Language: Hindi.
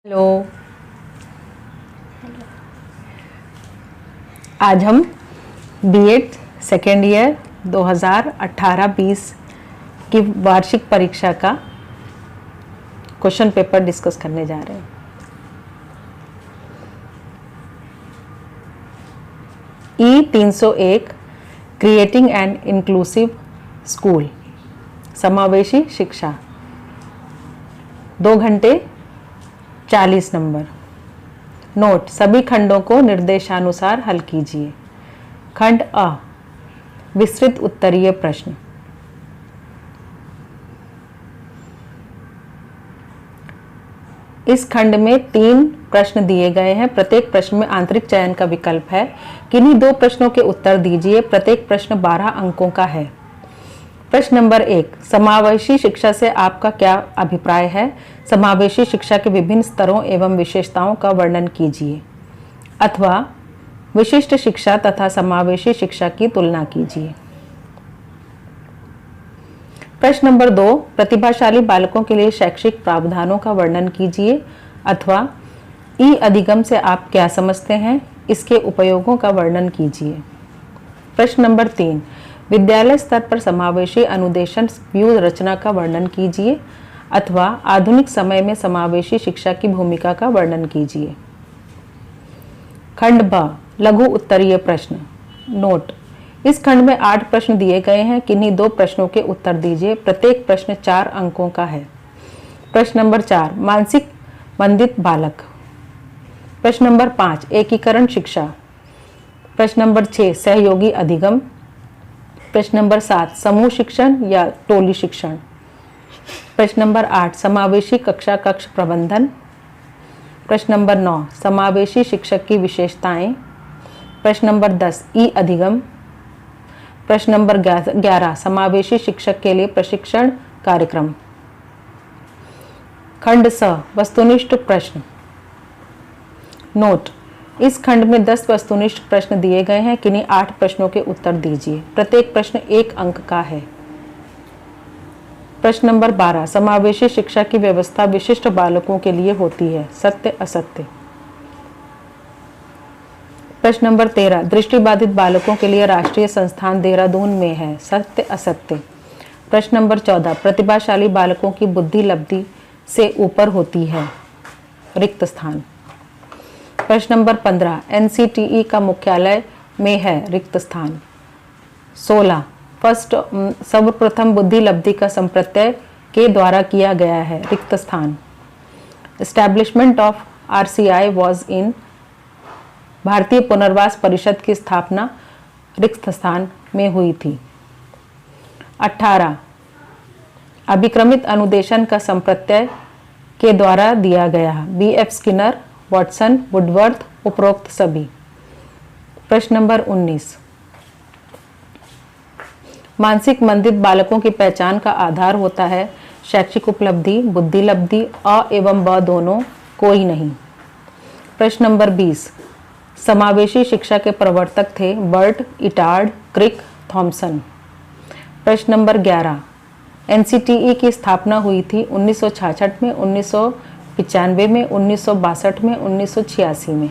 हेलो। आज हम बीएड सेकेंड ईयर 2018-20 की वार्षिक परीक्षा का क्वेश्चन पेपर डिस्कस करने जा रहे हैं। E301 creating an inclusive school, समावेशी शिक्षा, 2 घंटे 40 नंबर। नोट, सभी खंडों को निर्देशानुसार हल कीजिए। खंड अ, विस्तृत उत्तरीय प्रश्न। इस खंड में 3 प्रश्न दिए गए हैं। प्रत्येक प्रश्न में आंतरिक चयन का विकल्प है। किन्हीं 2 प्रश्नों के उत्तर दीजिए। प्रत्येक प्रश्न 12 अंकों का है। प्रश्न नंबर 1, समावेशी शिक्षा से आपका क्या अभिप्राय है? समावेशी शिक्षा के विभिन्न स्तरों एवं विशेषताओं का वर्णन कीजिए, अथवा विशिष्ट शिक्षा तथा समावेशी शिक्षा की तुलना कीजिए। प्रश्न नंबर 2, प्रतिभाशाली बालकों के लिए शैक्षिक प्रावधानों का वर्णन कीजिए, अथवा ई अधिगम से आप क्या समझते हैं, इसके उपयोगों का वर्णन कीजिए। प्रश्न नंबर 3, विद्यालय स्तर पर समावेशी अनुदेशन व्यूह रचना का वर्णन कीजिए, अथवा आधुनिक समय में समावेशी शिक्षा की भूमिका का वर्णन कीजिए। खंड ब, लघु उत्तरीय प्रश्न। नोट, इस खंड में 8 प्रश्न दिए गए हैं। किन्हीं 2 प्रश्नों के उत्तर दीजिए। प्रत्येक प्रश्न 4 अंकों का है। प्रश्न नंबर 4, मानसिक मंदित बालक। प्रश्न नंबर 5, एकीकरण शिक्षा। प्रश्न नंबर 6, सहयोगी अधिगम। प्रश्न नंबर 7, समूह शिक्षण या टोली शिक्षण। प्रश्न नंबर 8, समावेशी कक्षा कक्ष प्रबंधन। प्रश्न नंबर 9, समावेशी शिक्षक की विशेषताएं। प्रश्न नंबर 10, ई अधिगम। प्रश्न नंबर 11, समावेशी शिक्षक के लिए प्रशिक्षण कार्यक्रम। खंड स, वस्तुनिष्ठ प्रश्न। नोट, इस खंड में 10 वस्तुनिष्ठ प्रश्न दिए गए हैं। किन्हीं 8 प्रश्नों के उत्तर दीजिए। प्रत्येक प्रश्न 1 अंक का है। प्रश्न नंबर 12, समावेशी शिक्षा की व्यवस्था विशिष्ट बालकों के लिए होती है, सत्य असत्य। प्रश्न नंबर 13, दृष्टिबाधित बालकों के लिए राष्ट्रीय संस्थान देहरादून में है, सत्य असत्य। प्रश्न नंबर 14, प्रतिभाशाली बालकों की बुद्धि लब्धि से ऊपर होती है, रिक्त स्थान। प्रश्न नंबर 15, एनसीटीई का मुख्यालय में है, रिक्त स्थान। 16, सर्वप्रथम बुद्धि लब्धि का संप्रत्यय के द्वारा किया गया है, रिक्त स्थान। Establishment of RCI was in, भारतीय पुनर्वास परिषद की स्थापना रिक्त स्थान में हुई थी। 18, अभिक्रमित अनुदेशन का संप्रत्यय के द्वारा दिया गया, बीएफ स्किनर, वॉटसन, वुडवर्थ, उपरोक्त सभी। प्रश्न नंबर 19, मानसिक मंदित बालकों की पहचान का आधार होता है शैक्षिक उपलब्धि, बुद्धि लब्धि, अ एवं ब दोनों, कोई नहीं। प्रश्न नंबर 20, समावेशी शिक्षा के प्रवर्तक थे बर्ट, इटार्ड, क्रिक, थॉमसन। प्रश्न नंबर 11, एनसीटीई की स्थापना हुई थी 1966 में, 1995 में, 1962 में, 1986 में।